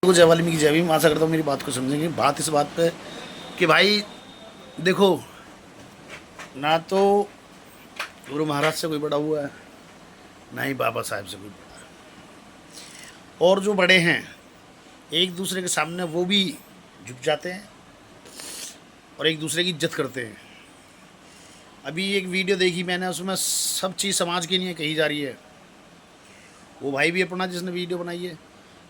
जय वाल्मीकि जय भीम। आशा करता हूँ मेरी बात को समझेंगे। बात इस बात पे कि भाई देखो, ना तो गुरु महाराज से कोई बड़ा हुआ है, ना ही बाबा साहब से कोई बड़ा है। और जो बड़े हैं एक दूसरे के सामने वो भी झुक जाते हैं और एक दूसरे की इज्जत करते हैं। अभी एक वीडियो देखी मैंने, उसमें सब चीज़ समाज के लिए कही जा रही है। वो भाई भी अपना जिसने वीडियो बनाई है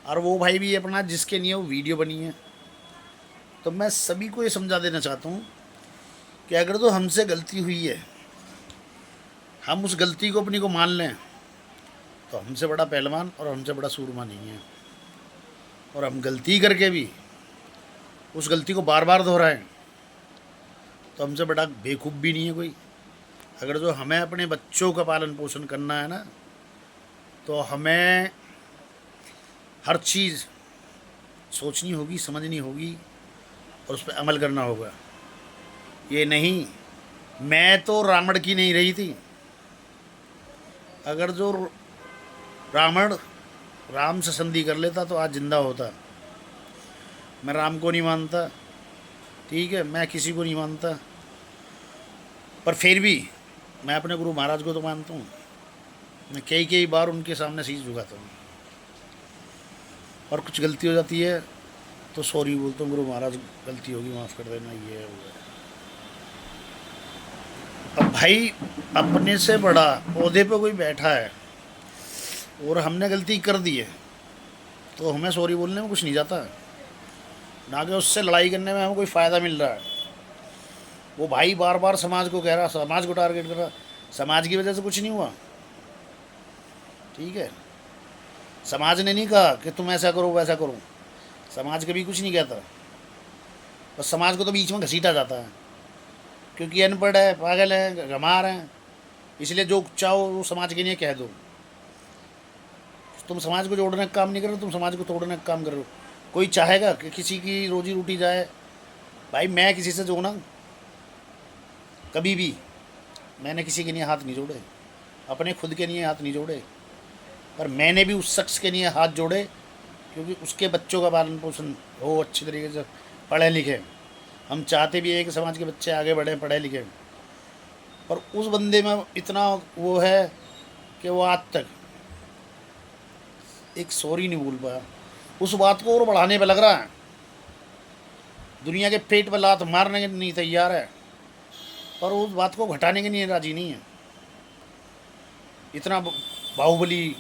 और वो भाई भी अपना जिसके लिए वो वीडियो बनी है। तो मैं सभी को ये समझा देना चाहता हूँ कि अगर तो हमसे गलती हुई है, हम उस गलती को अपनी को मान लें, तो हमसे बड़ा पहलवान और हमसे बड़ा सूरमा नहीं है। और हम गलती करके भी उस गलती को बार बार दोहराएं तो हमसे बड़ा बेवकूफ़ भी नहीं है कोई। अगर जो हमें अपने बच्चों का पालन पोषण करना है ना, तो हमें हर चीज़ सोचनी होगी, समझनी होगी और उस पर अमल करना होगा। ये नहीं, मैं तो रावण की नहीं रही थी। अगर जो रावण राम से संधि कर लेता तो आज जिंदा होता। मैं राम को नहीं मानता, ठीक है, मैं किसी को नहीं मानता, पर फिर भी मैं अपने गुरु महाराज को तो मानता हूँ। मैं कई बार उनके सामने शीश झुकाता हूँ और कुछ गलती हो जाती है तो सॉरी बोलता हूँ, गुरु महाराज गलती होगी माफ़ कर देना, ये है वो है। अब भाई अपने से बड़ा ओहदे पे कोई बैठा है और हमने गलती कर दी है तो हमें सॉरी बोलने में कुछ नहीं जाता, ना कि उससे लड़ाई करने में हमें कोई फ़ायदा मिल रहा है। वो भाई बार बार समाज को कह रहा, समाज को टारगेट कर रहा। समाज की वजह से कुछ नहीं हुआ, ठीक है। समाज ने नहीं कहा कि तुम ऐसा करो वैसा करो, समाज कभी कुछ नहीं कहता। बस समाज को तो बीच में घसीटा जाता है, क्योंकि अनपढ़ है, पागल है, गंवार हैं, इसलिए जो चाहो वो समाज के लिए कह दो। तुम समाज को जोड़ने का काम नहीं कर रहे हो, तुम समाज को तोड़ने का काम कर रहे हो। कोई चाहेगा कि किसी की रोजी रोटी जाए? भाई मैं किसी से जोड़ना, कभी भी मैंने किसी के लिए हाथ नहीं जोड़े, अपने खुद के लिए हाथ नहीं जोड़े, पर मैंने भी उस शख्स के लिए हाथ जोड़े क्योंकि उसके बच्चों का पालन पोषण हो अच्छी तरीके से, पढ़े लिखे। हम चाहते भी हैं कि समाज के बच्चे आगे बढ़ें, पढ़े लिखें, पर उस बंदे में इतना वो है कि वो आज तक एक सॉरी नहीं भूल पाया। उस बात को और बढ़ाने पे लग रहा है, दुनिया के पेट पर लात मारने के नहीं तैयार है, पर उस बात को घटाने के लिए राजी नहीं है। इतना बाहुबली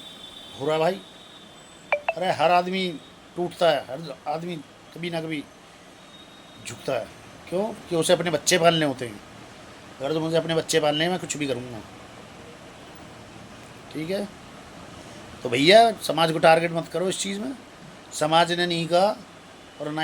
हो रहा है भाई। अरे हर आदमी टूटता है, हर आदमी कभी ना कभी झुकता है। क्यों? कि उसे अपने बच्चे पालने होते हैं। अगर तो मुझे अपने बच्चे पालने हैं, मैं कुछ भी करूँगा, ठीक है। तो भैया समाज को टारगेट मत करो इस चीज़ में। समाज ने नहीं कहा और ना